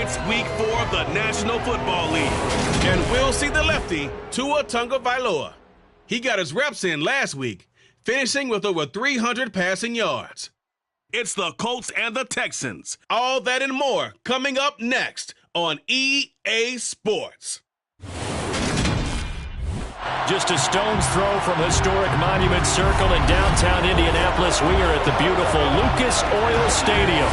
It's week 4 of the National Football League, and we'll see the lefty, Tua Tagovailoa. He got his reps in last week, finishing with over 300 passing yards. It's the Colts and the Texans. All that and more coming up next on EA Sports. Just a stone's throw from historic Monument Circle in downtown Indianapolis, we are at the beautiful Lucas Oil Stadium.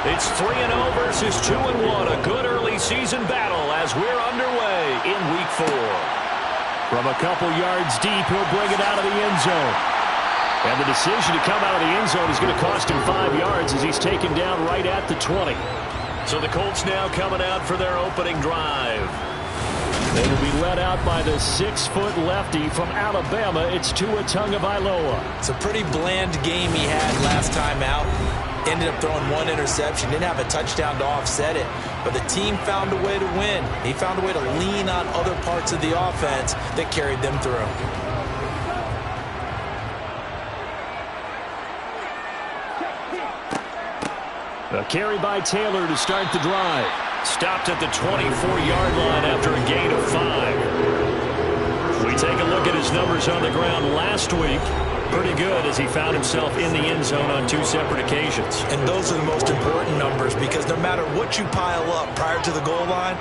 It's 3-0 versus 2-1. A good early season battle as we're underway in week 4. From a couple yards deep, he'll bring it out of the end zone. And the decision to come out of the end zone is going to cost him 5 yards as he's taken down right at the 20. So the Colts now coming out for their opening drive. They will be led out by the 6-foot lefty from Alabama. It's Tua Tagovailoa. It's a pretty bland game he had last time out. Ended up throwing 1 interception. Didn't have a touchdown to offset it. But the team found a way to win. He found a way to lean on other parts of the offense that carried them through. A carry by Taylor to start the drive. Stopped at the 24-yard line after a gain of 5. We take a look at his numbers on the ground last week. Pretty good as he found himself in the end zone on 2 separate occasions. And those are the most important numbers because no matter what you pile up prior to the goal line,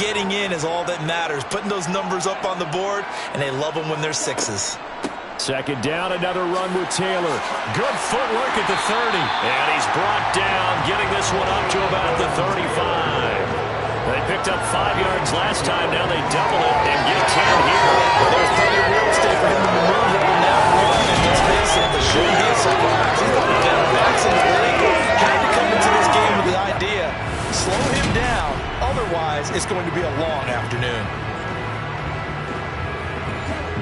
getting in is all that matters. Putting those numbers up on the board, and they love them when they're 6s. Second down, another run with Taylor. Good footwork at the 30. And he's brought down, getting this one up to about the 35. They picked up 5 yards last time. Now they double it and get 10 here. Well, there's plenty of real estate for him to maneuver on that run. And let's face it, this shouldn't be a surprise. He's one of the better backs in the league. Had to come into this game with the idea, slow him down. Otherwise, it's going to be a long afternoon.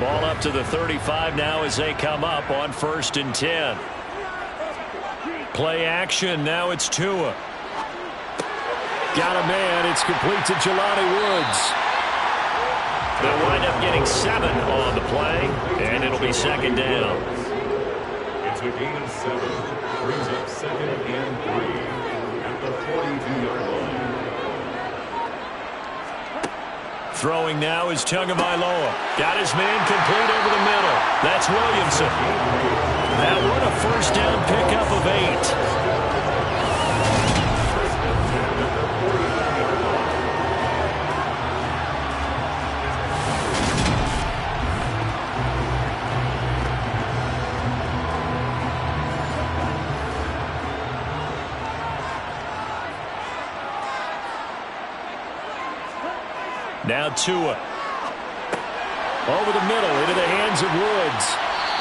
Ball up to the 35 now as they come up on 1st and 10. Play action. Now it's Tua. Got a man. It's complete to Jelani Woods. They'll wind up getting 7 on the play, and it'll be 2nd down. It's a gain of 7. Brings up 2nd and 3 at the 42-yard line. Throwing now is Tagovailoa. Got his man complete over the middle. That's Williamson. That one a 1st down pickup of 8. Now Tua. Over the middle into the hands of Woods.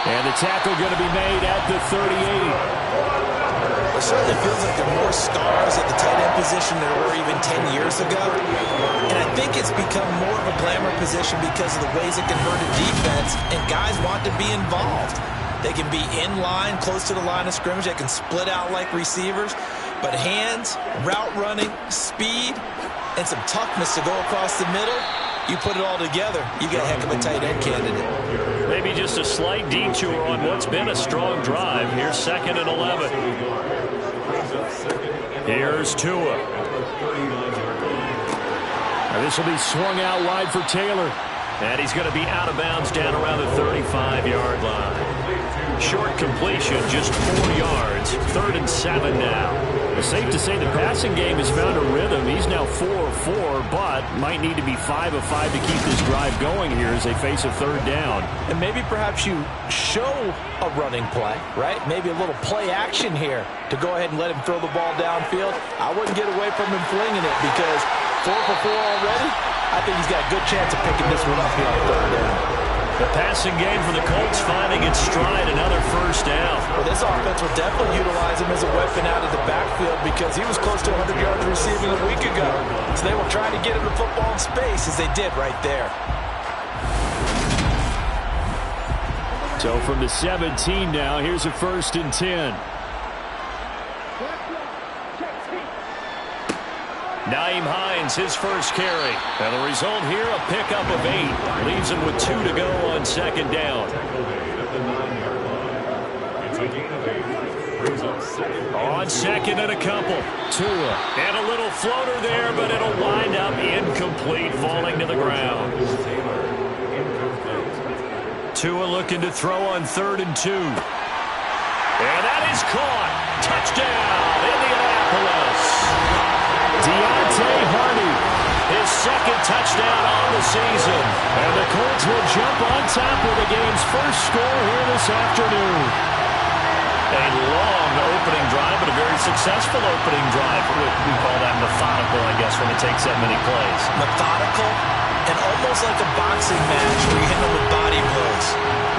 And the tackle going to be made at the 38. It certainly feels like there are more stars at the tight end position than there were even 10 years ago. And I think it's become more of a glamour position because of the ways it can hurt a defense, and guys want to be involved. They can be in line, close to the line of scrimmage. They can split out like receivers. But hands, route running, speed, and some toughness to go across the middle, you put it all together, you get a heck of a tight end candidate. Maybe just a slight detour on what's been a strong drive. Here's 2nd and 11. Here's Tua. And this will be swung out wide for Taylor. And he's going to be out of bounds down around the 35-yard line. Short completion, just 4 yards. 3rd and 7 now. It's safe to say the passing game has found a rhythm. He's now 4 of 4, but might need to be 5 of 5 to keep this drive going here as they face a 3rd down. And maybe perhaps you show a running play, right? Maybe a little play action here to go ahead and let him throw the ball downfield. I wouldn't get away from him flinging it because 4 for 4 already. I think he's got a good chance of picking this one up here on 3rd down. The passing game for the Colts finding its stride, another first down. Well, this offense will definitely utilize him as a weapon out of the backfield because he was close to 100 yards receiving a week ago. So they will try to get him the football in space as they did right there. So from the 17 now, here's a 1st and 10. Nyheim Hines, his first carry. And the result here, a pickup of 8. Leaves him with 2 to go on 2nd down. On 2nd and a couple. Tua. And a little floater there, but it'll wind up incomplete, falling to the ground. Tua looking to throw on 3rd and 2. And that is caught. Touchdown, Indianapolis. Deontay Hardy, his 2nd touchdown on the season. And the Colts will jump on top with the game's first score here this afternoon. A long opening drive, but a very successful opening drive. We call that methodical, I guess, when it takes that many plays. Methodical and almost like a boxing match where you hit them with body blows.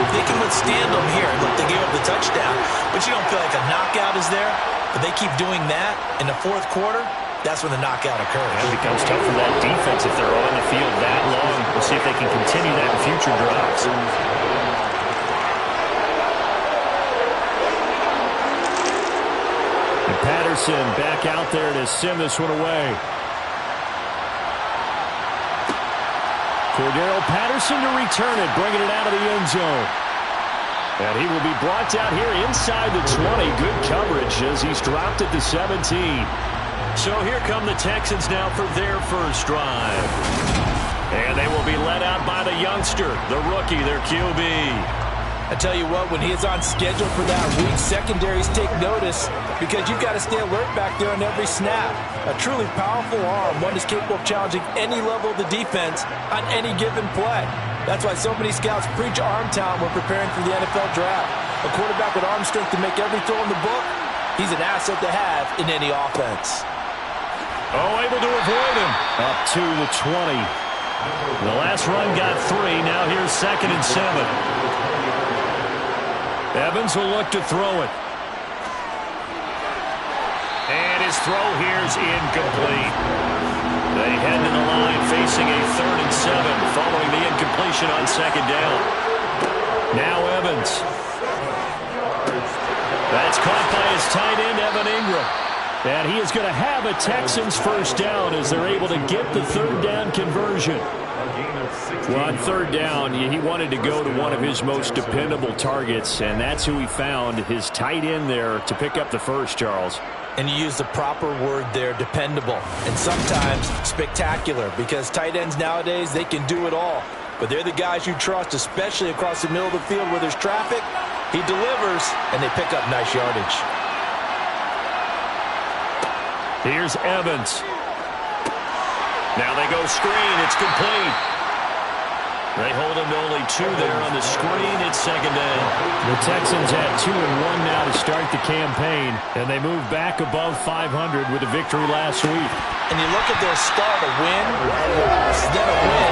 They can withstand them here. Look, they gave up the touchdown, but you don't feel like a knockout is there. But they keep doing that in the 4th quarter. That's when the knockout occurs. It becomes tough for that defense if they're on the field that long. We'll see if they can continue that in future drives. And Patterson back out there to send this one away. Cordero Patterson to return it, bringing it out of the end zone. And he will be brought down here inside the 20. Good coverage as he's dropped at the 17. So here come the Texans now for their first drive. And they will be led out by the youngster, the rookie, their QB. I tell you what, when he is on schedule for that week, secondaries take notice because you've got to stay alert back there on every snap. A truly powerful arm, one is capable of challenging any level of the defense on any given play. That's why so many scouts preach arm talent when preparing for the NFL draft. A quarterback with arm strength to make every throw in the book, he's an asset to have in any offense. Oh, able to avoid him. Up to the 20. The last run got 3. Now here's 2nd and 7. Evans will look to throw it. And his throw here is incomplete. They head to the line facing a 3rd and 7 following the incompletion on 2nd down. Now Evans. That's caught by his tight end, Evan Ingram. And he is going to have a Texans first down as they're able to get the 3rd down conversion. Well, on 3rd down, he wanted to go to one of his most dependable targets, and that's who he found, his tight end there, to pick up the first, Charles. And you use the proper word there, dependable, and sometimes spectacular, because tight ends nowadays, they can do it all. But they're the guys you trust, especially across the middle of the field where there's traffic. He delivers, and they pick up nice yardage. Here's Evans. Now they go screen. It's complete. They hold him to only 2 there on the screen. It's 2nd down. The Texans had 2 and 1 now to start the campaign, and they move back above 500 with a victory last week. And you look at their start, a win, a loss, then a win.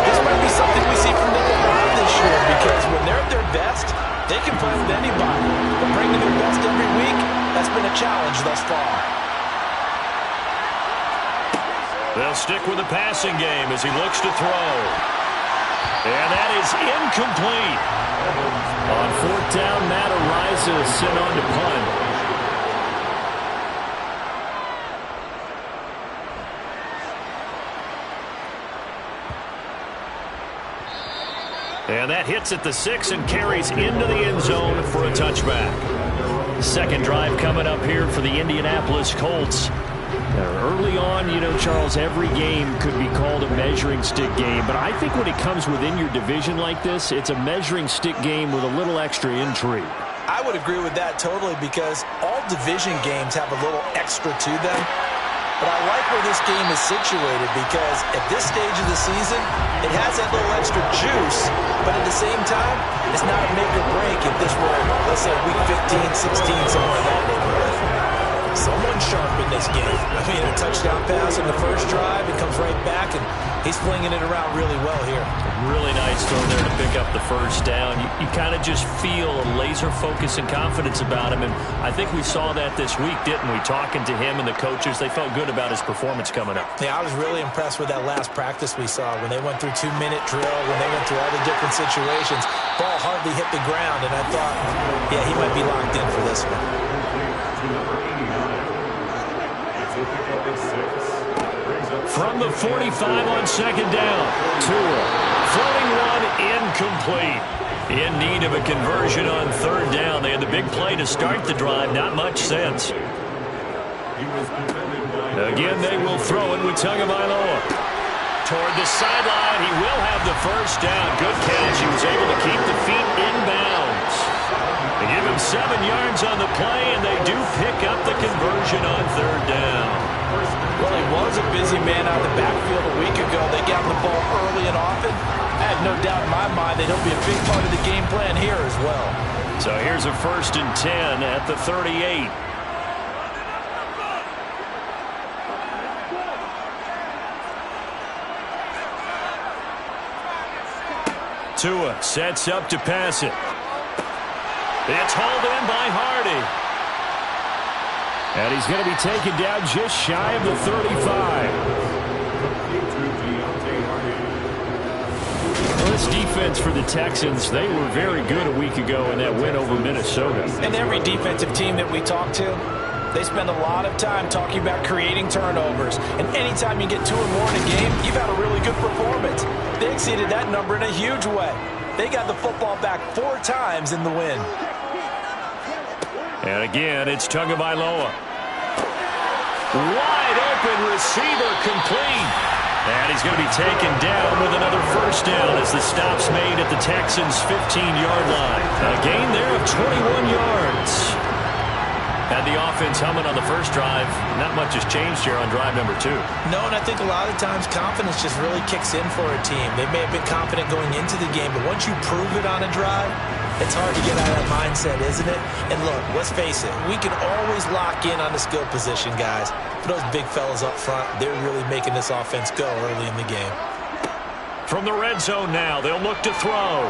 This might be something we see from them a lot this year because when they're at their best, they can play with anybody. But bringing their best every week, that's been a challenge thus far. They'll stick with the passing game as he looks to throw. And that is incomplete. On 4th down, Matt Araiza is sent on to punt. And that hits at the 6 and carries into the end zone for a touchback. 2nd drive coming up here for the Indianapolis Colts. Early on, you know, Charles, every game could be called a measuring stick game. But I think when it comes within your division like this, it's a measuring stick game with a little extra intrigue. I would agree with that totally because all division games have a little extra to them. But I like where this game is situated because at this stage of the season, it has that little extra juice. But at the same time, it's not a make or break if this were, let's say, week 15, 16, somewhere in that neighborhood. someone sharp in this game. I mean, a touchdown pass in the first drive, it comes right back, and he's flinging it around really well here. Really nice throw there to pick up the first down. You kind of just feel a laser focus and confidence about him, and I think we saw that this week, didn't we? Talking to him and the coaches, they felt good about his performance coming up. Yeah, I was really impressed with that last practice we saw when they went through 2-minute drill, when they went through all the different situations. Ball hardly hit the ground, and I thought, yeah, he might be locked in for this one. From the 45 on second down, Tua, floating one, incomplete. In need of a conversion on third down. They had the big play to start the drive, not much sense. Again, they will throw it with Tagovailoa. Toward the sideline, he will have the first down. Good catch. He was able to keep the feet in bounds. They give him 7 yards on the play, and they do pick up the conversion on third down. Well, he was a busy man out of the backfield a week ago. They got him the ball early and often. I have no doubt in my mind that he'll be a big part of the game plan here as well. So here's a 1st and 10 at the 38. Tua sets up to pass it. It's hauled in by Hardy. And he's going to be taken down just shy of the 35. Well, this defense for the Texans, they were very good a week ago in that win over Minnesota. And every defensive team that we talk to, they spend a lot of time talking about creating turnovers. And anytime you get 2 or more in a game, you've had a really good performance. They exceeded that number in a huge way. They got the football back 4 times in the win. And again, it's Tagovailoa. Wide open receiver complete. And he's going to be taken down with another first down as the stop's made at the Texans' 15-yard line. A gain there of 21 yards. Had the offense humming on the first drive. Not much has changed here on drive number 2. No, and I think a lot of times confidence just really kicks in for a team. They may have been confident going into the game, but once you prove it on a drive, it's hard to get out of that mindset, isn't it? And look, let's face it, we can always lock in on the skill position, guys. For those big fellas up front, they're really making this offense go early in the game. From the red zone now, they'll look to throw.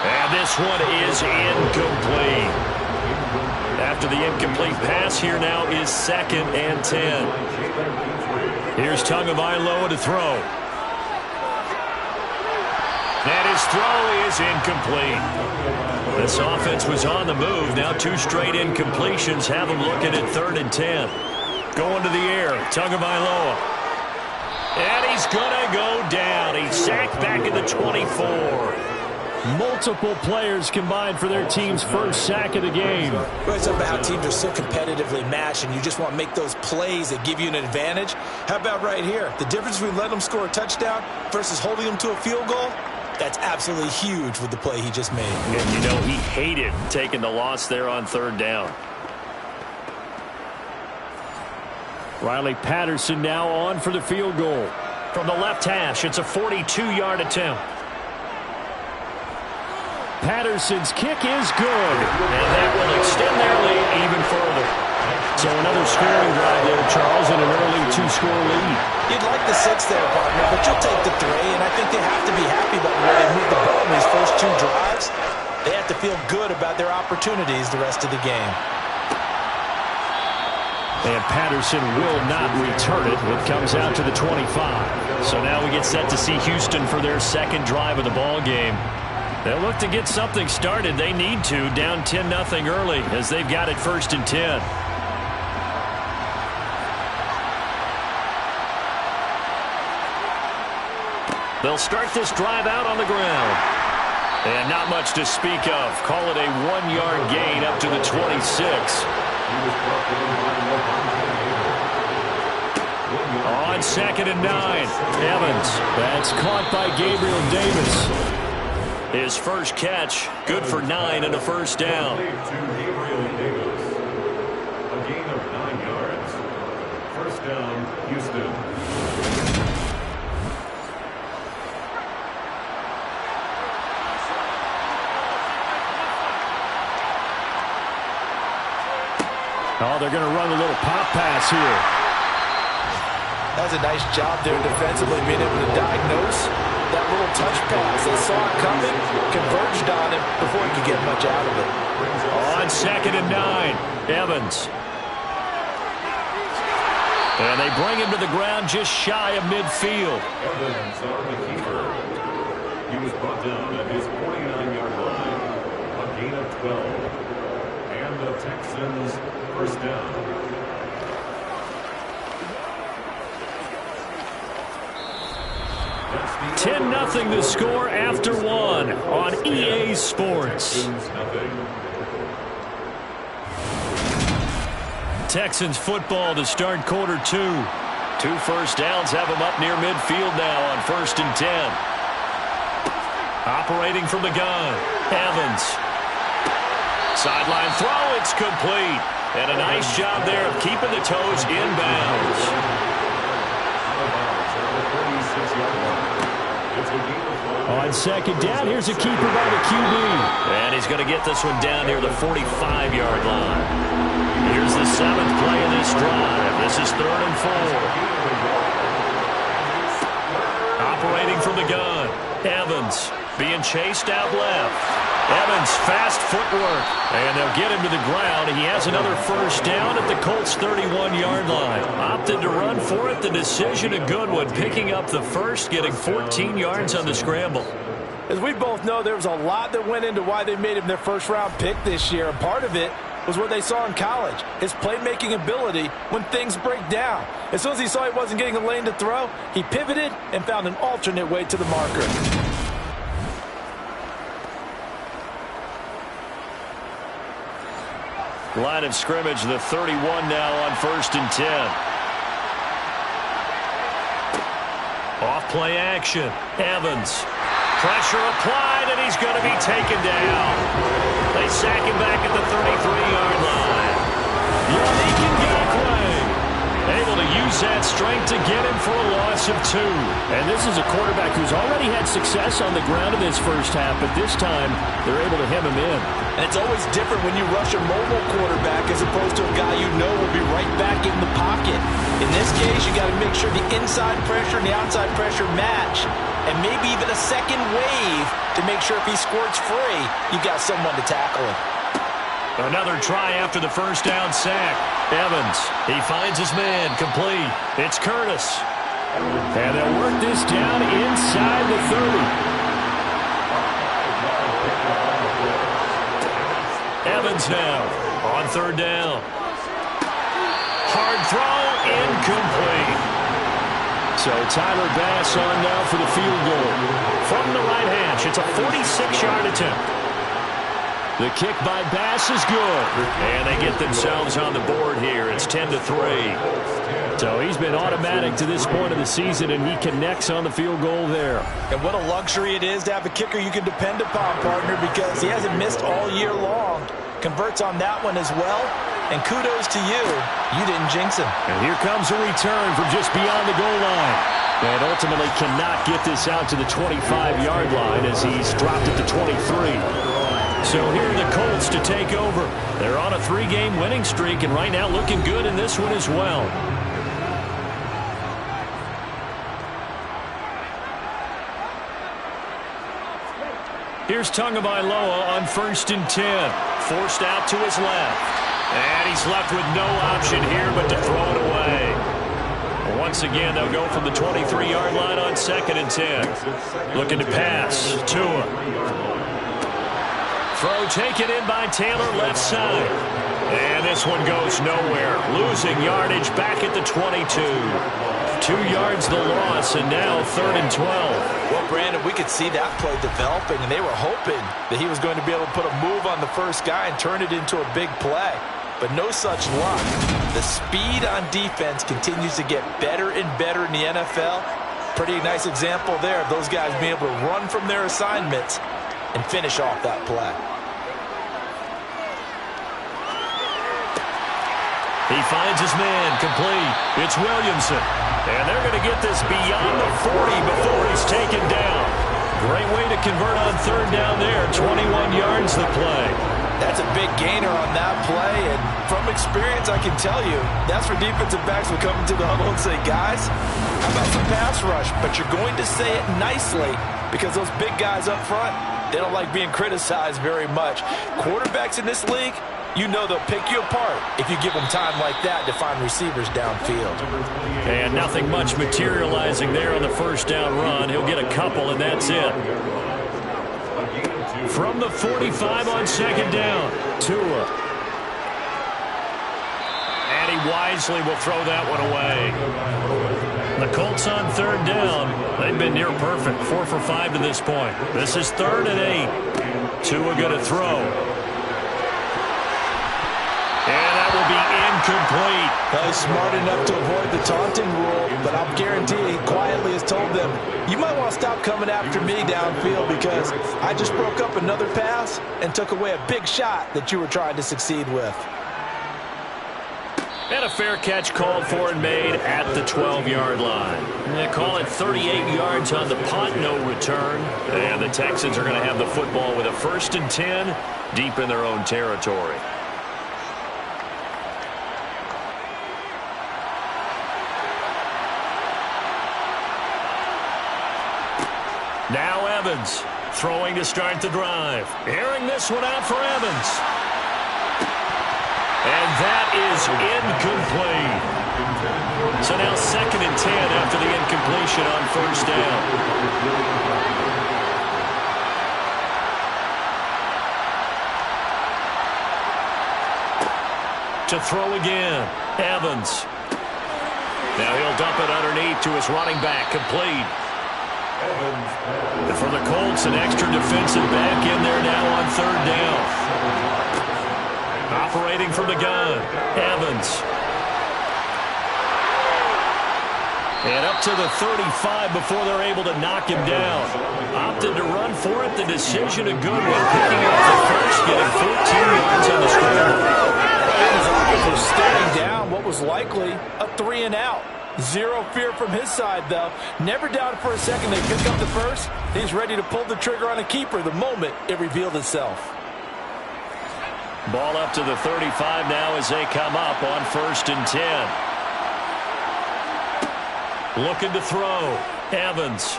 And this one is incomplete. After the incomplete pass, here now is 2nd and 10. Here's Tagovailoa to throw. And his throw is incomplete. This offense was on the move. Now 2 straight incompletions have them looking at 3rd and 10. Going to the air, Tagovailoa. And he's going to go down. He's sacked back at the 24. Multiple players combined for their team's first sack of the game. Well, it's about how teams are so competitively matched, and you just want to make those plays that give you an advantage. How about right here? The difference between letting them score a touchdown versus holding them to a field goal, that's absolutely huge with the play he just made. And you know he hated taking the loss there on 3rd down. Riley Patterson now on for the field goal. From the left hash, it's a 42-yard attempt. Patterson's kick is good. And that will extend their lead even further. So another scoring drive there, Charles, and an early 2-score lead. You'd like the 6 there, partner, but you'll take the 3, and I think they have to be happy about where they moved the ball in these first 2 drives. They have to feel good about their opportunities the rest of the game. And Patterson will not return it. It comes out to the 25. So now we get set to see Houston for their 2nd drive of the ball game. They'll look to get something started. They need to, down 10-0 early as they've got it 1st and 10. They'll start this drive out on the ground. And not much to speak of. Call it a 1-yard gain up to the 26. On 2nd and 9, Evans. That's caught by Gabriel Davis. His first catch, good for 9 and a first down. A gain of 9 yards. First down, Houston. Oh, they're going to run a little pop pass here. That was a nice job there defensively, being able to diagnose that little touch pass. They saw it coming, converged on it before he could get much out of it. On 2nd and 9, Evans. And they bring him to the ground just shy of midfield. Evans on the keeper. He was brought down at his 49-yard line. A gain of 12. And the Texans first down. 10-0 the score after 1 on EA Sports. Texans football to start quarter 2. 2 first downs have them up near midfield now on 1st and 10. Operating from the gun, Evans. Sideline throw, it's complete. And a nice job there of keeping the toes inbounds. On 2nd down, here's a keeper by the QB. And he's going to get this one down near the 45-yard line. Here's the 7th play of this drive. This is 3rd and 4. Operating from the gun, Evans being chased out left. Evans, fast footwork, and they'll get him to the ground. He has another first down at the Colts' 31-yard line. Opted to run for it. The decision a good one, picking up the first, getting 14 yards on the scramble. As we both know, there was a lot that went into why they made him their first-round pick this year, and part of it was what they saw in college, his playmaking ability when things break down. As soon as he saw he wasn't getting a lane to throw, he pivoted and found an alternate way to the marker. Line of scrimmage, the 31 now on 1st and 10. Off play action. Evans. Pressure applied, and he's going to be taken down. They sack him back at the 33-yard line. Yannick Ngakoue able to use that strength to get him for a loss of 2. And this is a quarterback who's already had success on the ground in this first half, but this time they're able to hem him in. And it's always different when you rush a mobile quarterback as opposed to a guy you know will be right back in the pocket. In this case, you got to make sure the inside pressure and the outside pressure match, and maybe even a second wave to make sure if he squirts free, you got someone to tackle him. Another try after the first down sack. Evans, he finds his man, complete. It's Curtis. And they'll work this down inside the 30. Evans now on 3rd down. Hard throw, incomplete. So Tyler Bass on now for the field goal. From the right hash, it's a 46-yard attempt. The kick by Bass is good. And they get themselves on the board here. It's 10-3. So he's been automatic to this point of the season, and he connects on the field goal there. And what a luxury it is to have a kicker you can depend upon, partner, because he hasn't missed all year long. Converts on that one as well. And kudos to you. You didn't jinx him. And here comes a return from just beyond the goal line. And ultimately cannot get this out to the 25-yard line as he's dropped it to 23. So here are the Colts to take over. They're on a 3-game winning streak, and right now looking good in this one as well. Here's Tagovailoa on 1st and 10. Forced out to his left. And he's left with no option here but to throw it away. Once again, they'll go from the 23-yard line on 2nd and 10. Looking to pass. Tua. Throw taken in by Taylor left side. And this one goes nowhere. Losing yardage back at the 22. 2 yards the loss, and now 3rd and 12. Well, Brandon, we could see that play developing, and they were hoping that he was going to be able to put a move on the first guy and turn it into a big play. But no such luck. The speed on defense continues to get better and better in the NFL. Pretty nice example there of those guys being able to run from their assignments and finish off that play. He finds his man, complete. It's Williamson. And they're going to get this beyond the 40 before he's taken down. Great way to convert on 3rd down there. 21 yards the play. That's a big gainer on that play, and from experience, I can tell you, that's where defensive backs will come into the huddle and say, guys, how about some pass rush? But you're going to say it nicely because those big guys up front, they don't like being criticized very much. Quarterbacks in this league, you know they'll pick you apart if you give them time like that to find receivers downfield. And nothing much materializing there on the first down run. He'll get a couple, and that's it. From the 45 on second down, Tua. And he wisely will throw that one away. The Colts on third down. They've been near perfect, 4 for 5 to this point. This is 3rd and 8. Tua going to throw. And that will be incomplete. Well, he's smart enough to avoid the taunting rule, but I'll guarantee he quietly has told them, you might want to stop coming after me downfield because I just broke up another pass and took away a big shot that you were trying to succeed with. And a fair catch called for and made at the 12-yard line. They call it 38 yards on the punt, no return. And the Texans are going to have the football with a 1st and 10 deep in their own territory. Now Evans throwing to start the drive. Airing this one out for Evans. And that is incomplete. So now 2nd and 10 after the incompletion on first down. To throw again, Evans. Now he'll dump it underneath to his running back, complete. And for the Colts, an extra defensive back in there now on third down. Operating from the gun, Evans. And up to the 35 before they're able to knock him down. Opted to run for it. The decision a good one. Picking up the first, getting 14 yards on the scramble. His offense was staring down what was likely a 3-and-out. Zero fear from his side, though. Never doubted for a second they pick up the first. He's ready to pull the trigger on a keeper the moment it revealed itself. Ball up to the 35 now as they come up on 1st and 10. Looking to throw. Evans.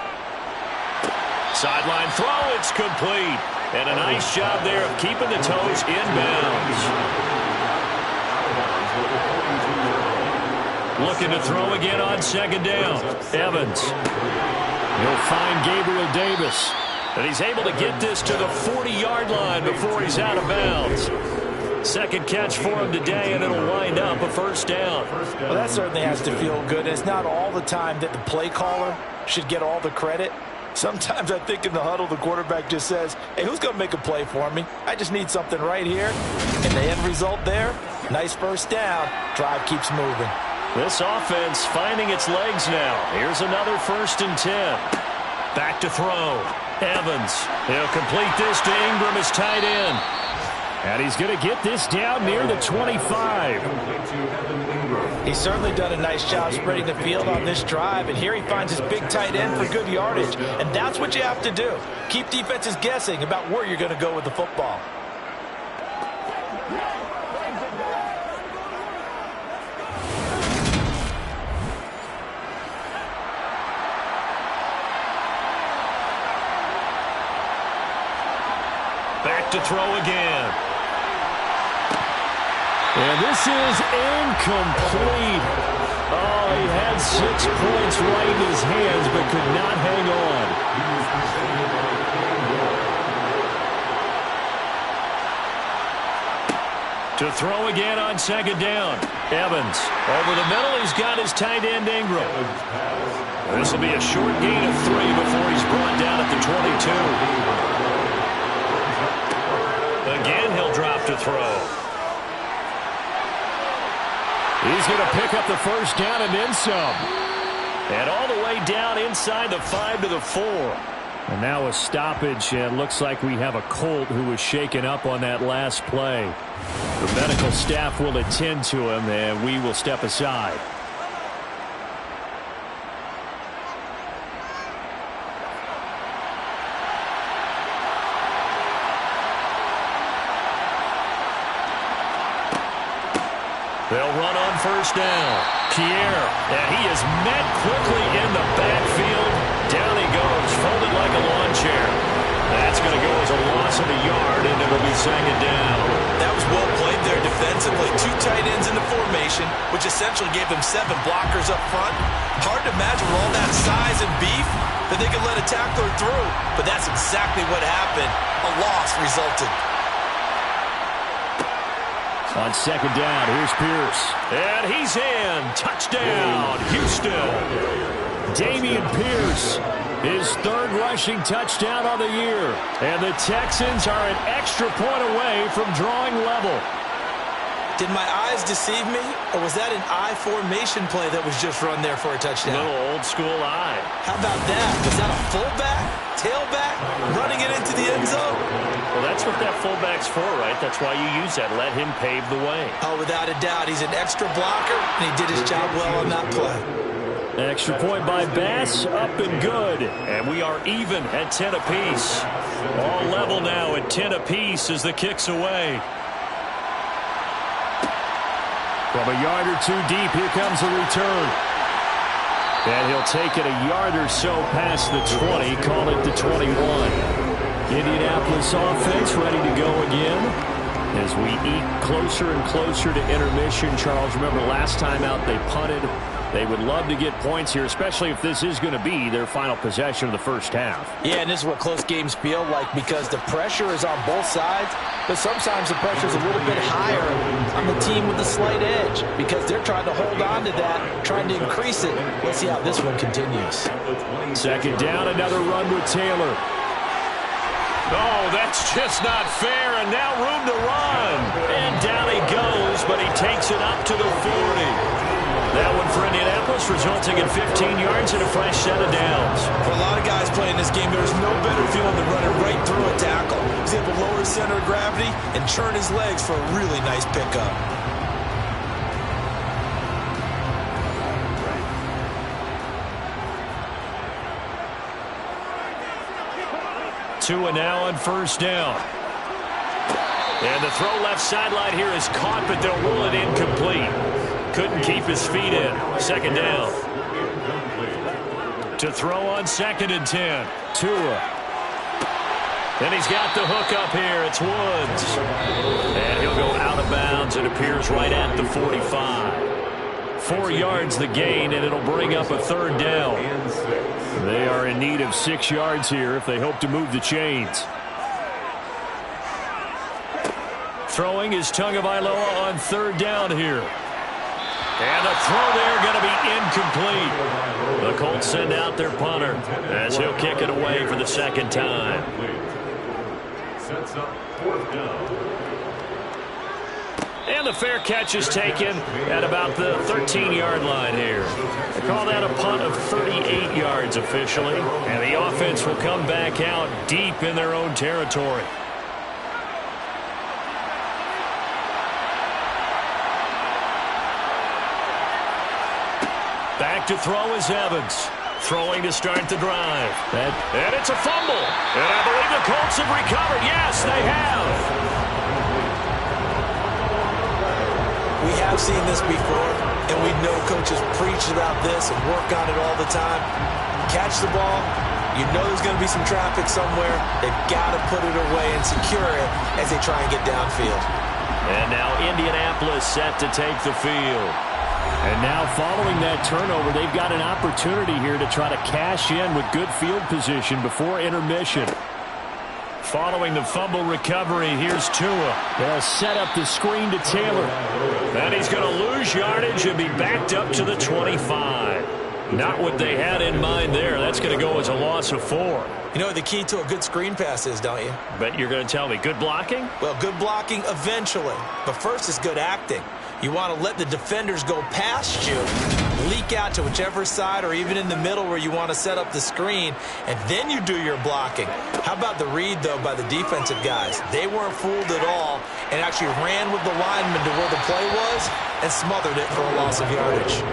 Sideline throw. It's complete. And a nice job there of keeping the toes inbounds. Looking to throw again on second down. Evans. He'll find Gabriel Davis. And he's able to get this to the 40-yard line before he's out of bounds. Second catch for him today, and it'll wind up a first down. Well, that certainly has to feel good. It's not all the time that the play caller should get all the credit. Sometimes I think in the huddle, the quarterback just says, hey, who's going to make a play for me? I just need something right here. And the end result there, nice first down. Drive keeps moving. This offense finding its legs now. Here's another 1st and 10. Back to throw. Evans. He'll complete this to Ingram, his tight end. And he's going to get this down near the 25. He's certainly done a nice job spreading the field on this drive, and here he finds his big tight end for good yardage. And that's what you have to do. Keep defenses guessing about where you're going to go with the football. Back to throw again. And this is incomplete. Oh, he had 6 points right in his hands, but could not hang on. To throw again on second down. Evans. Over the middle, he's got his tight end Ingram. This will be a short gain of 3 before he's brought down at the 22. Again, he'll drop to throw. He's going to pick up the first down and then some. And all the way down inside the 5 to the 4. And now a stoppage, and it looks like we have a Colt who was shaken up on that last play. The medical staff will attend to him, and we will step aside. They'll run on first down. Pierre, and he is met quickly in the backfield. Down he goes, folded like a lawn chair. That's going to go as a loss of a yard, and it'll be second down. That was well played there defensively. 2 tight ends in the formation, which essentially gave them 7 blockers up front. Hard to imagine with all that size and beef that they could let a tackler through. But that's exactly what happened. A loss resulted. On second down, here's Pierce. And he's in. Touchdown, Houston. Dameon Pierce, his 3rd rushing touchdown on the year. And the Texans are an extra point away from drawing level. Did my eyes deceive me, or was that an I formation play that was just run there for a touchdown? Little old school eye. How about that? Was that a fullback, tailback, running it into the end zone? Well, that's what that fullback's for, right? That's why you use that. Let him pave the way. Oh, without a doubt. He's an extra blocker, and he did his job well on that play. Extra point by Bass, up and good. And we are even at 10 apiece. All level now at 10 apiece as the kick's away. From a yard or 2 deep, here comes the return. And he'll take it a yard or so past the 20, call it the 21. Indianapolis offense ready to go again. As we eat closer and closer to intermission. Charles, remember last time out they punted. They would love to get points here, especially if this is going to be their final possession of the first half. Yeah, and this is what close games feel like because the pressure is on both sides, but sometimes the pressure is a little bit higher on the team with the slight edge because they're trying to hold on to that, trying to increase it. Let's see how this one continues. Second down, another run with Taylor. Oh, that's just not fair, and now room to run. And down he goes, but he takes it up to the 40. That one for Indianapolis, resulting in 15 yards and a fresh set of downs. For a lot of guys playing this game, there's no better feeling than running right through a tackle. He's able to lower his center of gravity and churn his legs for a really nice pickup. Tua now on first down. And the throw left sideline here is caught, but they'll rule it incomplete. Couldn't keep his feet in. Second down. To throw on 2nd and 10. Tua. And he's got the hook up here. It's Woods. And he'll go out of bounds. It appears right at the 45. 4 yards the gain, and it'll bring up a 3rd down. They are in need of 6 yards here if they hope to move the chains. Throwing is Tagovailoa on 3rd down here. And the throw there going to be incomplete. The Colts send out their punter as he'll kick it away for the 2nd time. Sets up 4th down. And the fair catch is taken at about the 13-yard line here. They call that a punt of 38 yards officially. And the offense will come back out deep in their own territory. Back to throw is Evans. Throwing to start the drive. And it's a fumble. And I believe the Colts have recovered. Yes, they have. We have seen this before, and we know coaches preach about this and work on it all the time. Catch the ball. You know there's going to be some traffic somewhere. They've got to put it away and secure it as they try and get downfield. And now Indianapolis set to take the field. And now following that turnover, they've got an opportunity here to try to cash in with good field position before intermission. Following the fumble recovery, here's Tua. They'll set up the screen to Taylor. And he's going to lose yardage and be backed up to the 25. Not what they had in mind there. That's going to go as a loss of 4. You know what the key to a good screen pass is, don't you? But you're going to tell me, good blocking? Well, good blocking eventually. But first is good acting. You want to let the defenders go past you, leak out to whichever side or even in the middle where you want to set up the screen, and then you do your blocking. How about the read, though, by the defensive guys? They weren't fooled at all and actually ran with the lineman to where the play was and smothered it for a loss of yardage.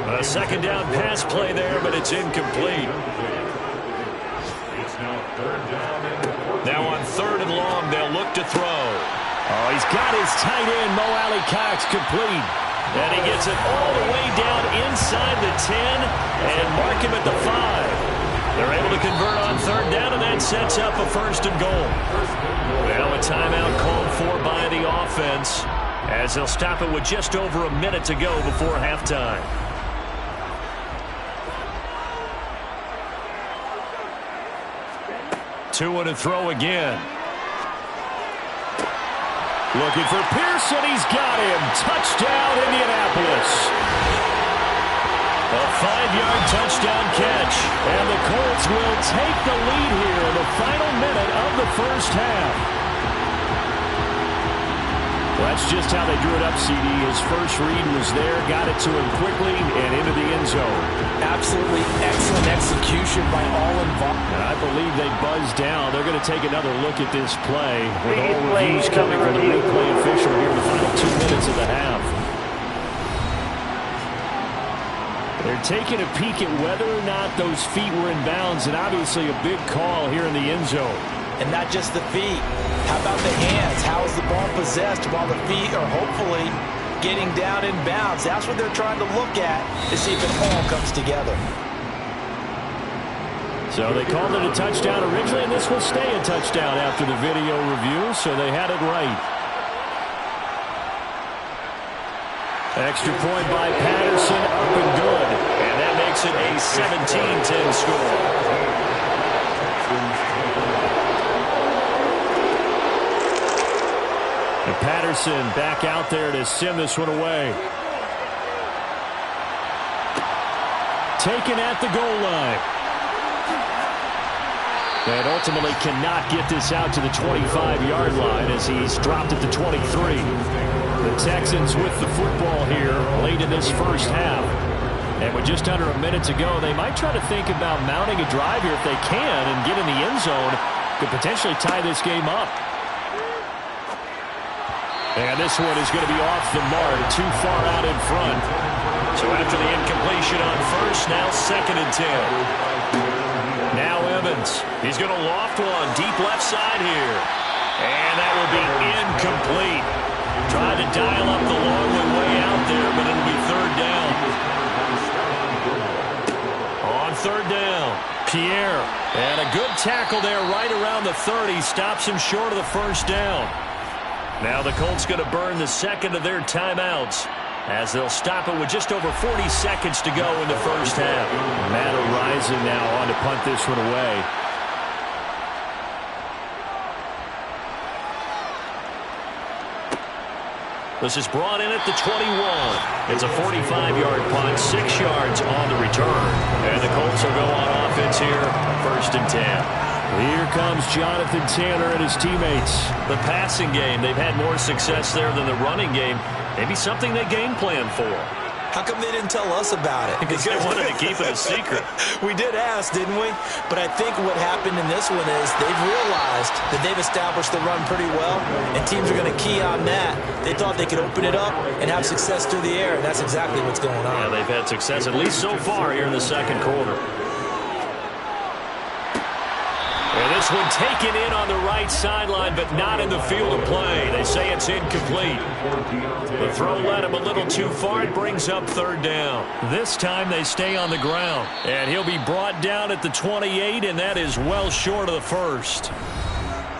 A 2nd down pass play there, but it's incomplete. It's now 3rd down and 14. Now on 3rd and long, they'll look to throw. Oh, he's got his tight end, Mo Alley Cox, complete. And he gets it all the way down inside the 10 and mark him at the 5. They're able to convert on third down, and that sets up a first and goal. Now a timeout called for by the offense as they'll stop it with just over a minute to go before halftime. Two and a throw again. Looking for Pearson. He's got him. Touchdown, Indianapolis. A 5-yard touchdown catch. And the Colts will take the lead here in the final minute of the first half. Well, that's just how they drew it up, CD. His first read was there, got it to him quickly, and into the end zone. Absolutely excellent execution by all involved. And I believe they buzzed down. They're going to take another look at this play with all reviews coming from the replay official here in the final 2 minutes of the half. They're taking a peek at whether or not those feet were in bounds, and obviously a big call here in the end zone. And not just the feet. How about the hands? How is the ball possessed while the feet are hopefully getting down in bounds? That's what they're trying to look at to see if it all comes together. So they called it a touchdown originally, and this will stay a touchdown after the video review, so they had it right. Extra point by Patterson, up and good. And that makes it a 17-10 score. And Patterson back out there to send this one away. Taken at the goal line. And ultimately cannot get this out to the 25-yard line as he's dropped at the 23. The Texans with the football here late in this first half. And with just under a minute to go, they might try to think about mounting a drive here if they can and get in the end zone. Could potentially tie this game up. And this one is going to be off the mark, too far out in front. So after the incompletion on first, now 2nd and 10. Now Evans. He's going to loft one deep left side here. And that will be incomplete. Tried to dial up the long one way out there, but it'll be third down. On third down, Pierre. And a good tackle there right around the 30. Stops him short of the first down. Now the Colts going to burn the second of their timeouts as they'll stop it with just over 40 seconds to go in the first half. Matt O'Reilly now on to punt this one away. This is brought in at the 21. It's a 45-yard punt, 6 yards on the return. And the Colts will go on offense here, 1st and 10. Here comes Jonathan Taylor and his teammates. The passing game, they've had more success there than the running game. Maybe something they game plan for. How come they didn't tell us about it? Because they wanted to keep it a secret. We did ask, didn't we? But I think what happened in this one is they've realized that they've established the run pretty well, and teams are going to key on that. They thought they could open it up and have success through the air, and that's exactly what's going on. Yeah, they've had success, at least so far, here in the second quarter. And this one taken in on the right sideline, but not in the field of play. They say it's incomplete. The throw led him a little too far. It brings up third down. This time they stay on the ground. And he'll be brought down at the 28, and that is well short of the first.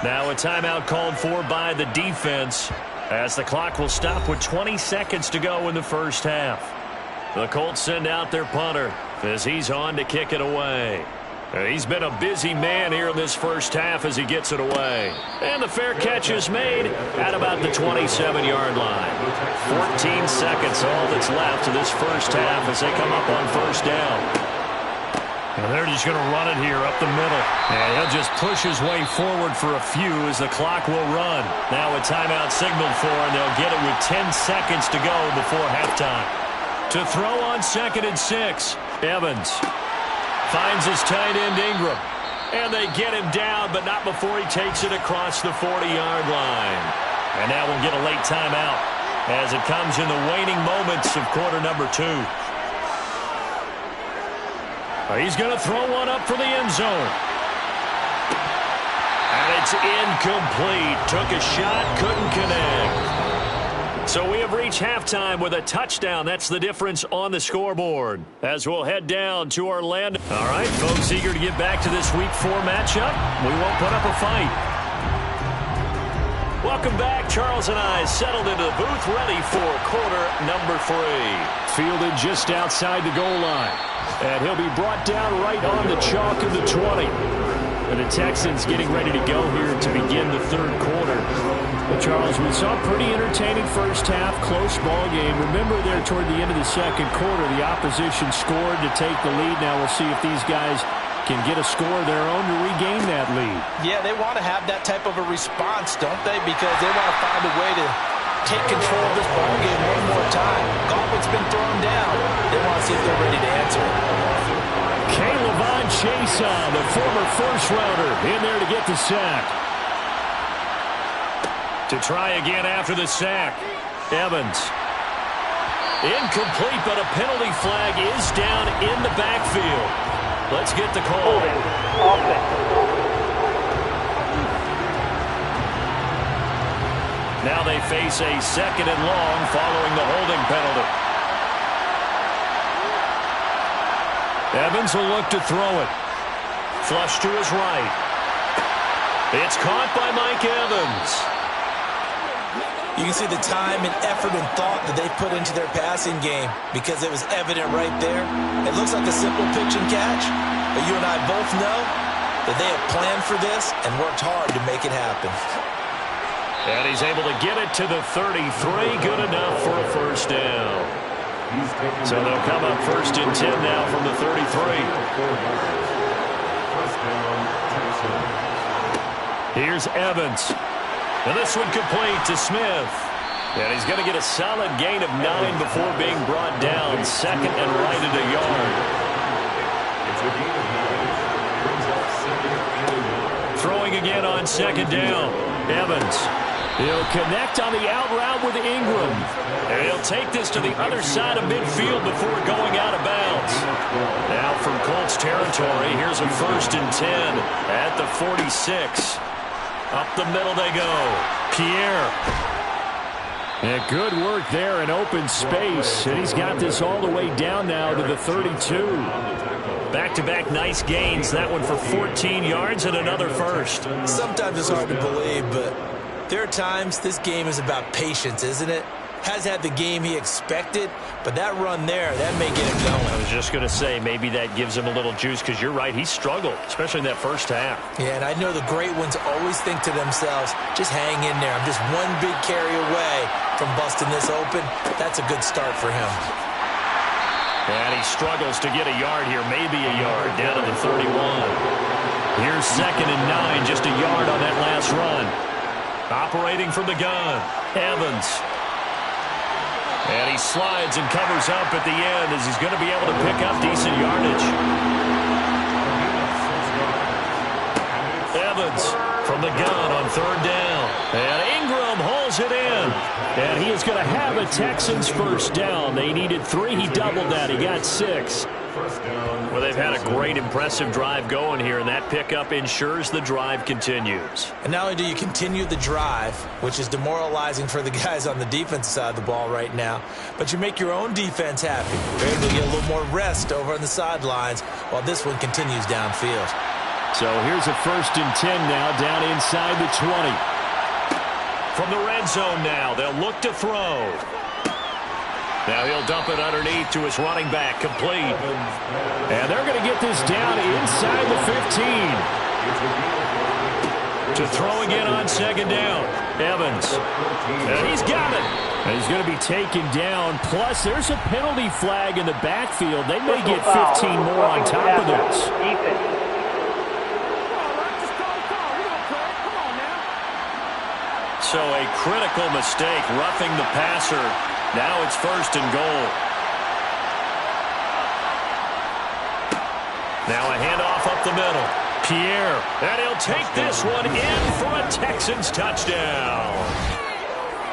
Now a timeout called for by the defense as the clock will stop with 20 seconds to go in the first half. The Colts send out their punter as he's on to kick it away. He's been a busy man here in this first half as he gets it away. And the fair catch is made at about the 27-yard line. 14 seconds all that's left in this first half as they come up on first down. And they're just going to run it here up the middle. And he'll just push his way forward for a few as the clock will run. Now a timeout signaled for, and they'll get it with 10 seconds to go before halftime. To throw on 2nd and 6, Evans. Finds his tight end, Ingram. And they get him down, but not before he takes it across the 40-yard line. And now we'll get a late timeout as it comes in the waning moments of quarter number 2. He's going to throw one up for the end zone. And it's incomplete. Took a shot, couldn't connect. So we have reached halftime with a touchdown. That's the difference on the scoreboard. As we'll head down to Orlando. All right, folks, eager to get back to this Week 4 matchup. We won't put up a fight. Welcome back. Charles and I settled into the booth, ready for quarter number 3. Fielded just outside the goal line. And he'll be brought down right on the chalk of the 20. And the Texans getting ready to go here to begin the third quarter. Well, Charles, we saw a pretty entertaining first half, close ball game. Remember there toward the end of the second quarter, the opposition scored to take the lead. Now we'll see if these guys can get a score of their own to regain that lead. Yeah, they want to have that type of a response, don't they? Because they want to find a way to take control of this ball game one more time. Gauntlet's been thrown down. They want to see if they're ready to answer it. K'Lavon Chaisson, the former first-rounder, in there to get the sack. To try again after the sack. Evans. Incomplete, but a penalty flag is down in the backfield. Let's get the call. Now they face a 2nd and long following the holding penalty. Evans will look to throw it. Flush to his right. It's caught by Mike Evans. You can see the time and effort and thought that they put into their passing game because it was evident right there. It looks like a simple pitch and catch, but you and I both know that they have planned for this and worked hard to make it happen. And he's able to get it to the 33. Good enough for a first down. So they'll come up 1st and 10 now from the 33. Here's Evans. And this one complete to Smith. And he's going to get a solid gain of 9 before being brought down. 2nd and right at a yard. Throwing again on 2nd down. Evans. He'll connect on the out route with Ingram. And he'll take this to the other side of midfield before going out of bounds. Now from Colts territory, here's a 1st and 10 at the 46. Up the middle they go. Pierre. And good work there in open space. And he's got this all the way down now to the 32. Back-to-back nice gains. That one for 14 yards and another first. Sometimes it's hard to believe, but there are times this game is about patience, isn't it? Has had the game he expected, but that run there, that may get him going. I was just going to say, maybe that gives him a little juice, because you're right, he struggled, especially in that first half. Yeah, and I know the great ones always think to themselves, just hang in there. I'm just one big carry away from busting this open. That's a good start for him. And he struggles to get a yard here, maybe a yard, down to the 31. Here's 2nd and 9, just a yard on that last run. Operating from the gun, Evans. And he slides and covers up at the end as he's going to be able to pick up decent yardage. Evans from the gun on 3rd down. And Ingram hauls it in. And he is going to have a Texans first down. They needed 3. He doubled that. He got 6. Well, they've had a great, impressive drive going here, and that pickup ensures the drive continues. And not only do you continue the drive, which is demoralizing for the guys on the defensive side of the ball right now, but you make your own defense happy. You're able to get a little more rest over on the sidelines while this one continues downfield. So here's a 1st and 10 now down inside the 20. From the red zone now, they'll look to throw. Now he'll dump it underneath to his running back, complete. And they're going to get this down inside the 15. To throw again on 2nd down, Evans. And he's got it. And he's going to be taken down. Plus, there's a penalty flag in the backfield. They may get 15 more on top of this. So a critical mistake, roughing the passer. Now it's 1st and goal. Now a handoff up the middle. Pierre, and he'll take this one in for a Texans touchdown.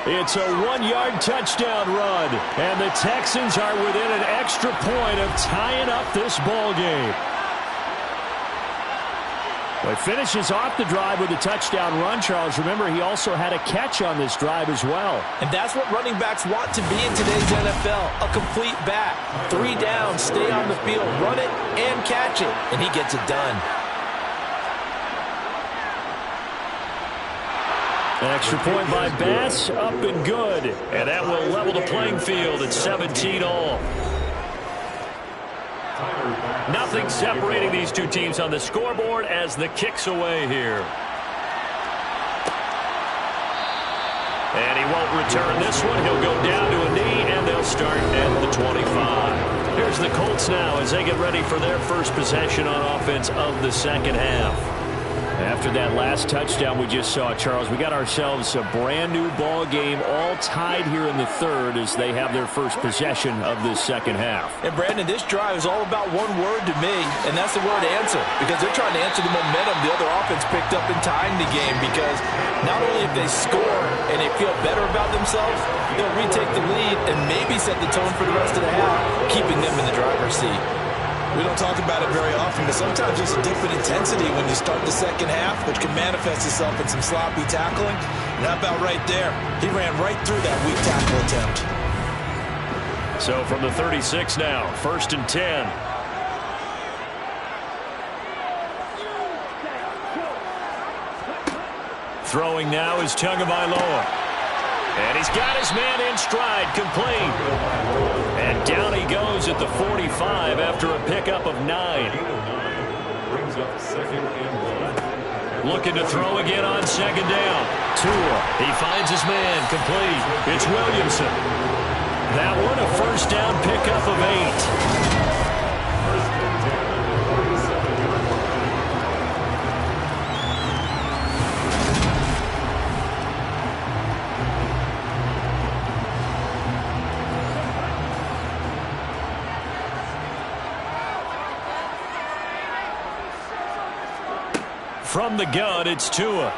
It's a 1-yard touchdown run, and the Texans are within an extra point of tying up this ball game. Well, he finishes off the drive with a touchdown run, Charles. Remember, he also had a catch on this drive as well. And that's what running backs want to be in today's NFL, a complete back. 3 down, stay on the field, run it, and catch it, and he gets it done. An extra point by Bass, up and good. And that will level the playing field at 17 all. Nothing separating these two teams on the scoreboard as the kick's away here. And he won't return this one. He'll go down to a knee, and they'll start at the 25. Here's the Colts now as they get ready for their first possession on offense of the second half. After that last touchdown we just saw, Charles, we got ourselves a brand-new ball game, all tied here in the third as they have their first possession of this second half. And, Brandon, this drive is all about one word to me, and that's the word answer, because they're trying to answer the momentum the other offense picked up in tying the game, because not only if they score and they feel better about themselves, they'll retake the lead and maybe set the tone for the rest of the half, keeping them in the driver's seat. We don't talk about it very often, but sometimes there's a dip in intensity when you start the second half, which can manifest itself in some sloppy tackling. And how about right there? He ran right through that weak tackle attempt. So from the 36 now, 1st and 10. Throwing now is Tagovailoa. And he's got his man in stride, complete. And down he goes at the 45 after a pickup of 9. Brings up 2nd and 1. Looking to throw again on 2nd down. Tua, he finds his man, complete. It's Williamson. That one a 1st down pickup of 8. From the gun, it's Tua.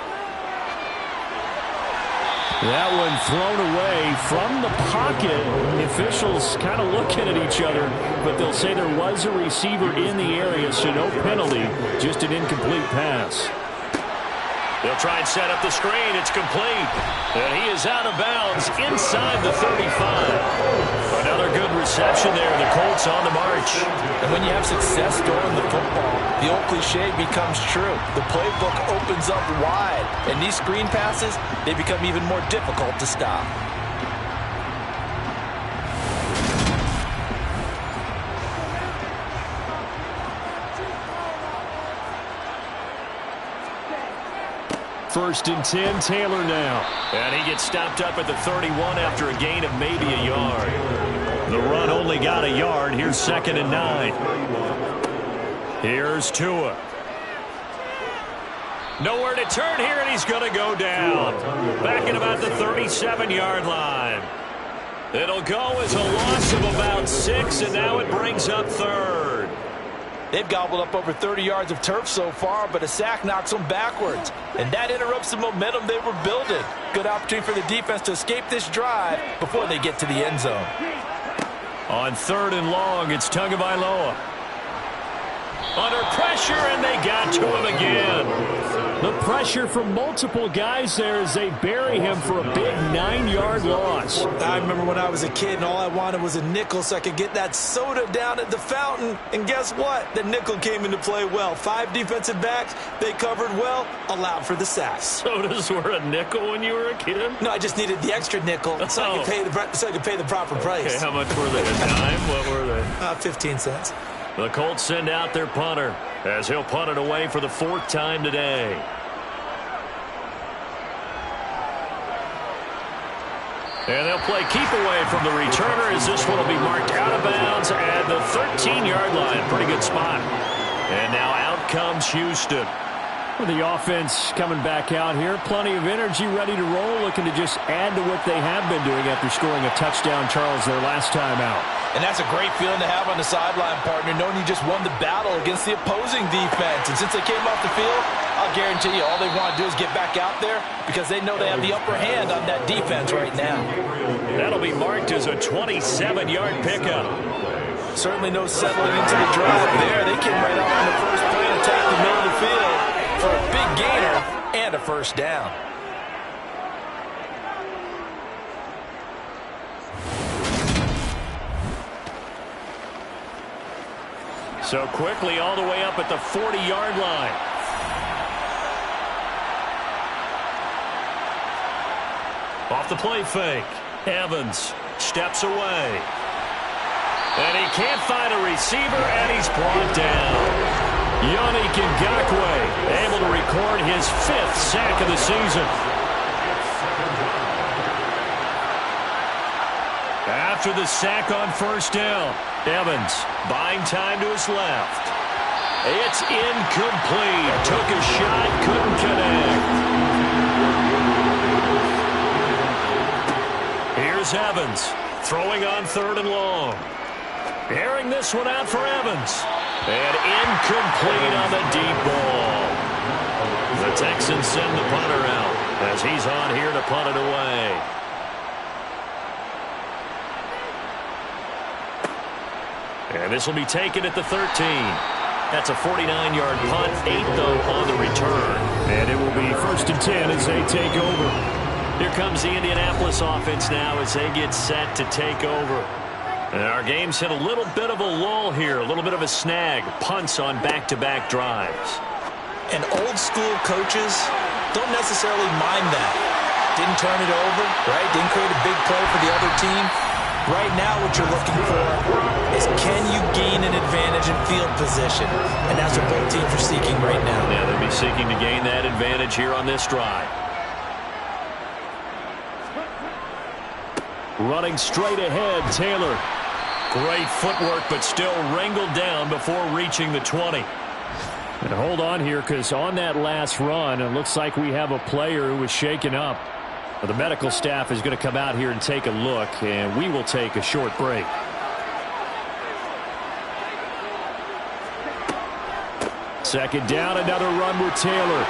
That one thrown away from the pocket. The officials kind of looking at each other, but they'll say there was a receiver in the area, so no penalty, just an incomplete pass. They'll try and set up the screen. It's complete. And he is out of bounds inside the 35. Another good reception there. The Colts on the march. And when you have success throwing the football, the old cliche becomes true. The playbook opens up wide. And these screen passes, they become even more difficult to stop. First and 10, Taylor now. And he gets stopped up at the 31 after a gain of maybe a yard. The run only got a yard. Here's 2nd and 9. Here's Tua. Nowhere to turn here, and he's going to go down. Back at about the 37-yard line. It'll go as a loss of about 6, and now it brings up 3rd. They've gobbled up over 30 yards of turf so far, but a sack knocks them backwards. And that interrupts the momentum they were building. Good opportunity for the defense to escape this drive before they get to the end zone. On 3rd and long, it's Tagovailoa. Under pressure, and they got to him again. The pressure from multiple guys there as they bury him for a big 9-yard loss. I remember when I was a kid and all I wanted was a nickel so I could get that soda down at the fountain. And guess what? The nickel came into play well. 5 defensive backs, they covered well, allowed for the sack. Sodas were a nickel when you were a kid? No, I just needed the extra nickel so I could pay the proper price. Okay, how much were they? A dime? What were they? 15 cents. The Colts send out their punter as he'll punt it away for the 4th time today. And they'll play keep away from the returner as this one will be marked out of bounds at the 13-yard line. Pretty good spot. And now out comes Houston. Well, the offense coming back out here. Plenty of energy, ready to roll, looking to just add to what they have been doing after scoring a touchdown, Charles, their last time out. And that's a great feeling to have on the sideline, partner, knowing you just won the battle against the opposing defense. And since they came off the field, I'll guarantee you all they want to do is get back out there because they know they have the upper hand on that defense right now. That'll be marked as a 27-yard pickup. Certainly no settling into the drive there. They came right out on the first play to take the middle of the field. for a big gainer and a first down. So quickly all the way up at the 40-yard line. Off the play fake. Evans steps away. And he can't find a receiver, and he's brought down. Yannick Ngakoue able to record his 5th sack of the season. After the sack on first down, Evans buying time to his left. It's incomplete. Took a shot, couldn't connect. Here's Evans throwing on 3rd and long. Airing this one out for Evans. And incomplete on the deep ball. The Texans send the punter out as he's on here to punt it away. And this will be taken at the 13. That's a 49-yard punt, 8 though on the return. And it will be 1st and 10 as they take over. Here comes the Indianapolis offense now as they get set to take over. And our game's hit a little bit of a lull here, a little bit of a snag. Punts on back-to-back drives. And old-school coaches don't necessarily mind that. Didn't turn it over, right? Didn't create a big play for the other team. Right now what you're looking for is can you gain an advantage in field position? And that's what both teams are seeking right now. Yeah, they'll be seeking to gain that advantage here on this drive. Running straight ahead, Taylor. Great footwork, but still wrangled down before reaching the 20. And hold on here, because on that last run, it looks like we have a player who was shaken up. Well, the medical staff is going to come out here and take a look, and we will take a short break. Second down, another run with Taylor.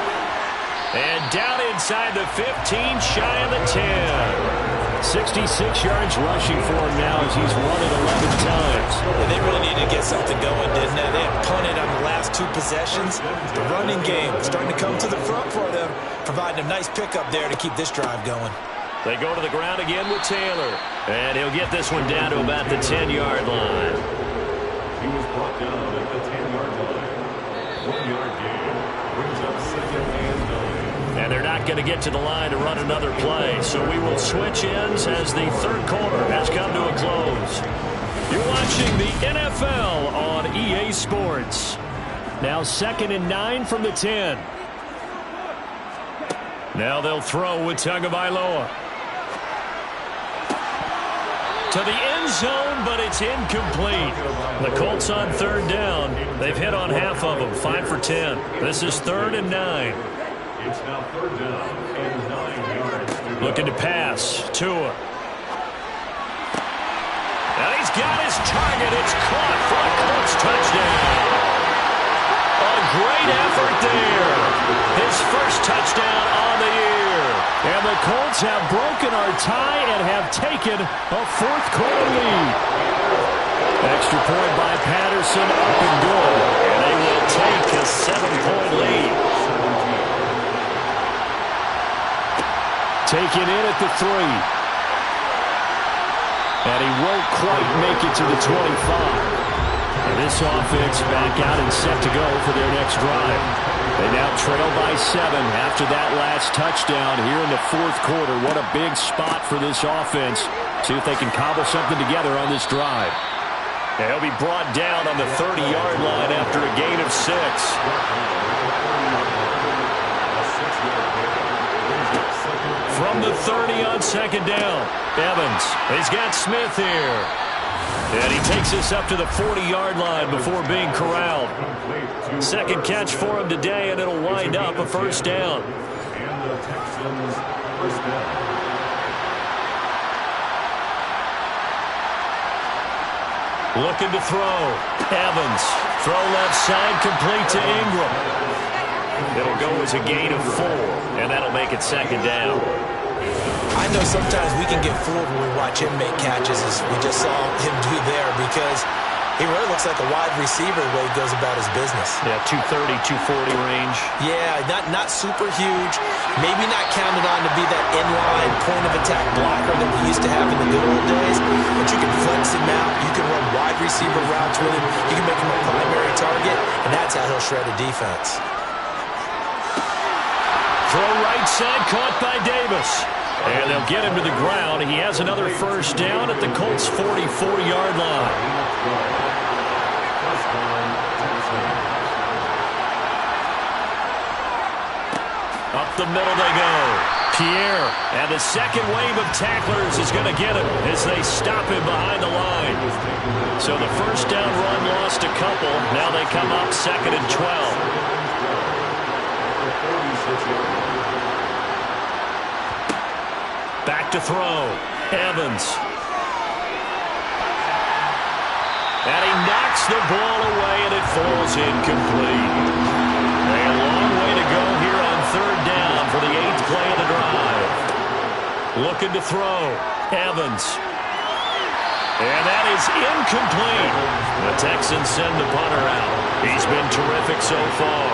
And down inside the 15, shy of the 10. 66 yards rushing for him now as he's run it 11 times. Yeah, they really needed to get something going, didn't they? They had punted on the last 2 possessions. The running game starting to come to the front for them, providing a nice pickup there to keep this drive going. They go to the ground again with Taylor. And he'll get this one down to about the 10-yard line. He was brought down at the 10-yard line. 1-yard gain brings up 2nd and 9. And they're not going to get to the line to run another play. So we will switch ends as the 3rd quarter has come to a close. You're watching the NFL on EA Sports. Now 2nd and 9 from the 10. Now they'll throw with Tagovailoa. To the end zone, but it's incomplete. The Colts on 3rd down. They've hit on half of them, 5 for 10. This is 3rd and 9. It's now 3rd down and 9 yards. Looking to pass. Tua. And he's got his target. It's caught for a Colts touchdown. A great effort there. His first touchdown on the year. And the Colts have broken our tie and have taken a 4th quarter lead. Extra point by Patterson, up and good. And they will take a 7-point lead. Taken in at the 3. And he won't quite make it to the 25. And this offense back out and set to go for their next drive. They now trail by 7 after that last touchdown here in the 4th quarter. What a big spot for this offense. See if they can cobble something together on this drive. And he'll be brought down on the 30-yard line after a gain of 6. From the 30 on 2nd down, Evans. He's got Smith here. And he takes us up to the 40-yard line before being corralled. 2nd catch for him today, and it'll wind up a 1st down. And the Texans first down. Looking to throw. Evans. Throw left side, complete to Ingram. It'll go as a gain of 4, and that'll make it 2nd down. I know sometimes we can get fooled when we watch him make catches, as we just saw him do there, because He really looks like a wide receiver the way he goes about his business. Yeah, 230, 240 range. Yeah, not super huge. Maybe not counted on to be that inline point-of-attack blocker that we used to have in the good old days. But you can flex him out. You can run wide receiver routes with him. You can make him a primary target, and that's how he'll shred a defense. Throw right side, caught by Davis. And they'll get him to the ground. He has another first down at the Colts' 44-yard line. Up the middle they go. Pierre, and the second wave of tacklers is going to get him as they stop him behind the line. So the first down run lost a couple. Now they come up 2nd and 12. Back to throw. Evans. And he knocks the ball away, and it falls incomplete. A long way to go here on 3rd down for the 8th play of the drive. Looking to throw. Evans. And that is incomplete. The Texans send the punter out. He's been terrific so far.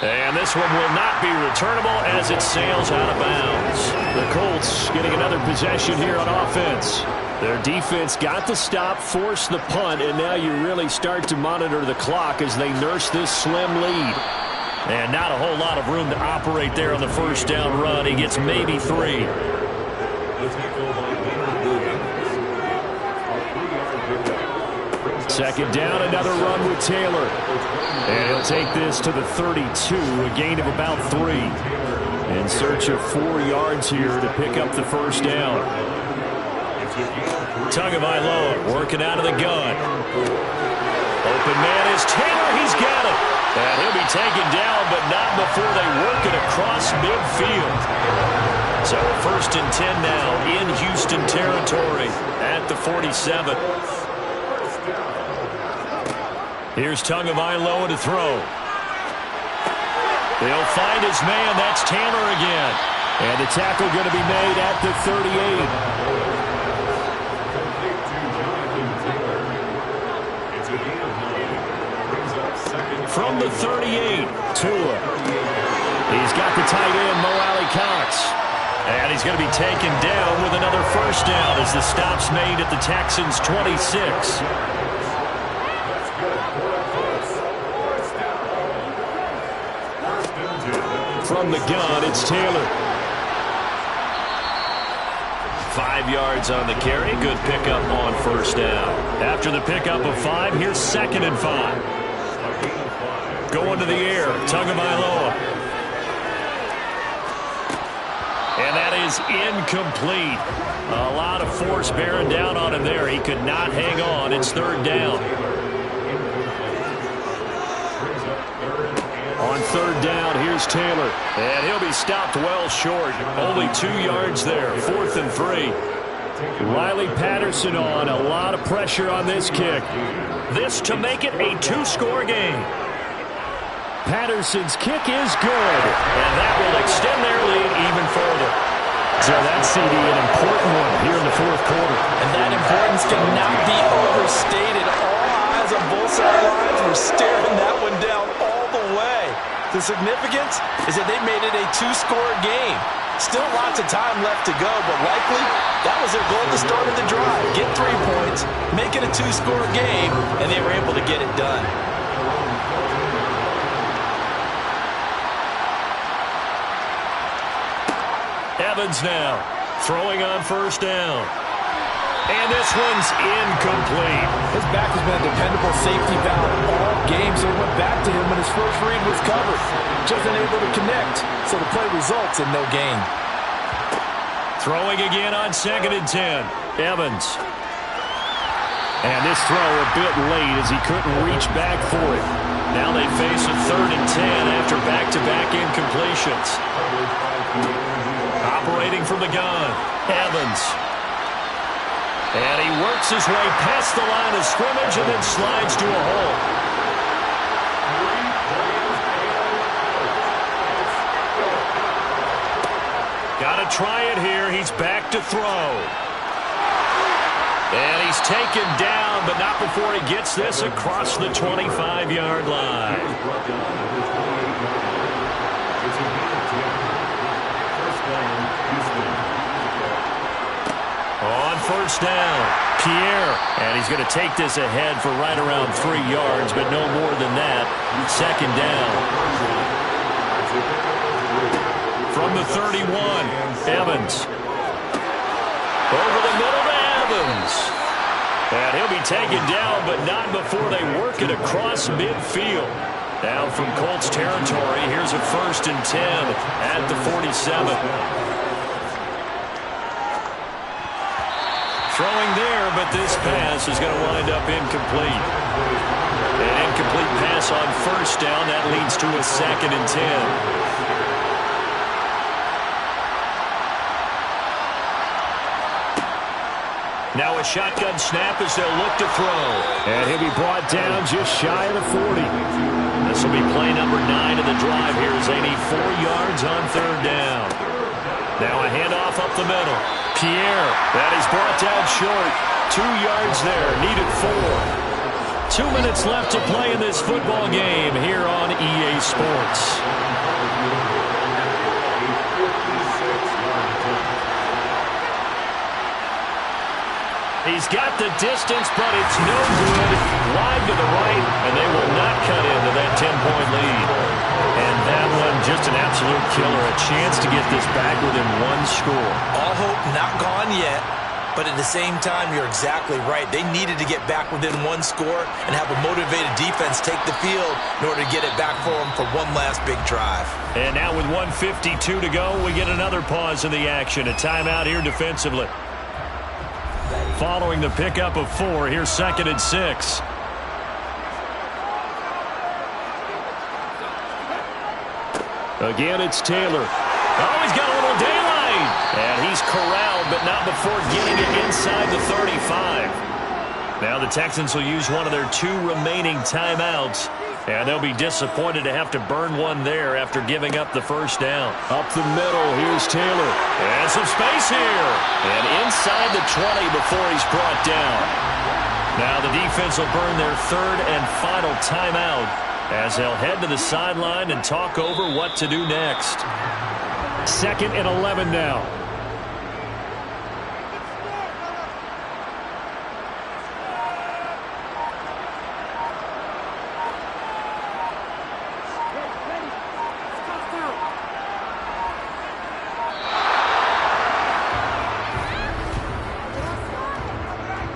And this one will not be returnable as it sails out of bounds. The Colts getting another possession here on offense. Their defense got the stop, forced the punt, and now you really start to monitor the clock as they nurse this slim lead. And not a whole lot of room to operate there on the first down run. He gets maybe 3. Second down, another run with Taylor. And he'll take this to the 32, a gain of about 3. In search of 4 yards here to pick up the first down. Tagovailoa working out of the gun. Open man is Taylor. He's got it. And he'll be taken down, but not before they work it across midfield. So 1st and 10 now in Houston territory at the 47. Here's Tagovailoa to throw. They'll find his man. That's Taylor again. And the tackle going to be made at the 38. From the 38, Tua. He's got the tight end, Mo Alley-Cox. And he's going to be taken down with another first down as the stop's made at the Texans' 26. From the gun, it's Taylor. 5 yards on the carry. Good pickup on first down. After the pickup of 5, here's 2nd and 5. Going to the air, Tagovailoa. And that is incomplete. A lot of force bearing down on him there. He could not hang on. It's 3rd down. On 3rd down, here's Taylor. And he'll be stopped well short. Only 2 yards there. 4th and 3. Riley Patterson on. A lot of pressure on this kick. This to make it a 2-score game. Patterson's kick is good. And that will extend their lead even further. So that's, CD, an important one here in the 4th quarter. And that importance cannot be overstated. All eyes on both sidelines were staring that one down all the way. The significance is that they made it a 2-score game. Still lots of time left to go, but likely that was their goal at the start of the drive. Get 3 points, make it a 2-score game, and they were able to get it done. Evans now, throwing on first down. And this one's incomplete. His back has been a dependable safety valve all game, so he went back to him when his first read was covered. Just unable to connect, so the play results in no gain. Throwing again on 2nd and 10. Evans. And this throw a bit late as he couldn't reach back for it. Now they face a 3rd and 10 after back-to-back incompletions. Operating from the gun, Evans. And he works his way past the line of scrimmage and then slides to a hole. Got to try it here. He's back to throw. And he's taken down, but not before he gets this across the 25-yard line. On first down, Pierre. And he's going to take this ahead for right around 3 yards, but no more than that. Second down. From the 31, Evans. Over the middle to Evans. And he'll be taken down, but not before they work it across midfield. Now from Colts territory, here's a 1st and 10 at the 47. Throwing there, but this pass is going to wind up incomplete. An incomplete pass on first down. That leads to a 2nd and 10. Now a shotgun snap as they'll look to throw. And he'll be brought down just shy of the 40. This will be play number 9 of the drive here as they need 4 yards on 3rd down. Now a handoff up the middle. Pierre, that is brought down short. 2 yards there, needed 4. 2 minutes left to play in this football game here on EA Sports. He's got the distance, but it's no good. Wide to the right, and they will not cut into that 10-point lead. And that one, just an absolute killer. A chance to get this back within 1 score. All hope not gone yet, but at the same time, you're exactly right. They needed to get back within 1 score and have a motivated defense take the field in order to get it back for them for one last big drive. And now with 1:52 to go, we get another pause in the action. A timeout here defensively. Following the pickup of 4, here's 2nd and 6. Again, it's Taylor. Oh, he's got a little daylight. And he's corralled, but not before getting it inside the 35. Now the Texans will use one of their 2 remaining timeouts. And they'll be disappointed to have to burn one there after giving up the first down. Up the middle, here's Taylor. And some space here. And inside the 20 before he's brought down. Now the defense will burn their 3rd and final timeout as they'll head to the sideline and talk over what to do next. 2nd and 11 now.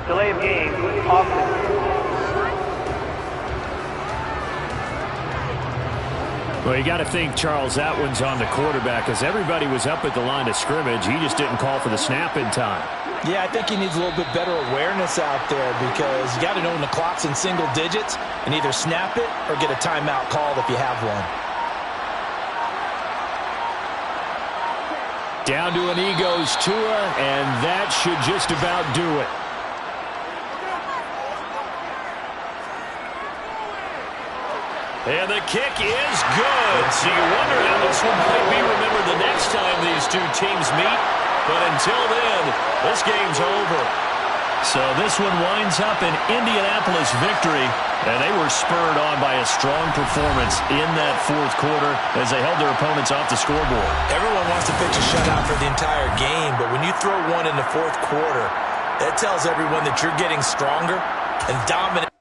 Delay of game, offense. Well, you got to think, Charles, that one's on the quarterback because everybody was up at the line of scrimmage. He just didn't call for the snap in time. Yeah, I think he needs a little bit better awareness out there because you got to know when the clock's in single digits and either snap it or get a timeout called if you have one. Down to an goes Tua, and that should just about do it. And the kick is good. So you wonder how this one might be remembered the next time these 2 teams meet. But until then, this game's over. So this one winds up an Indianapolis victory. And they were spurred on by a strong performance in that 4th quarter as they held their opponents off the scoreboard. Everyone wants to pitch a shutout for the entire game, but when you throw one in the 4th quarter, that tells everyone that you're getting stronger and dominant.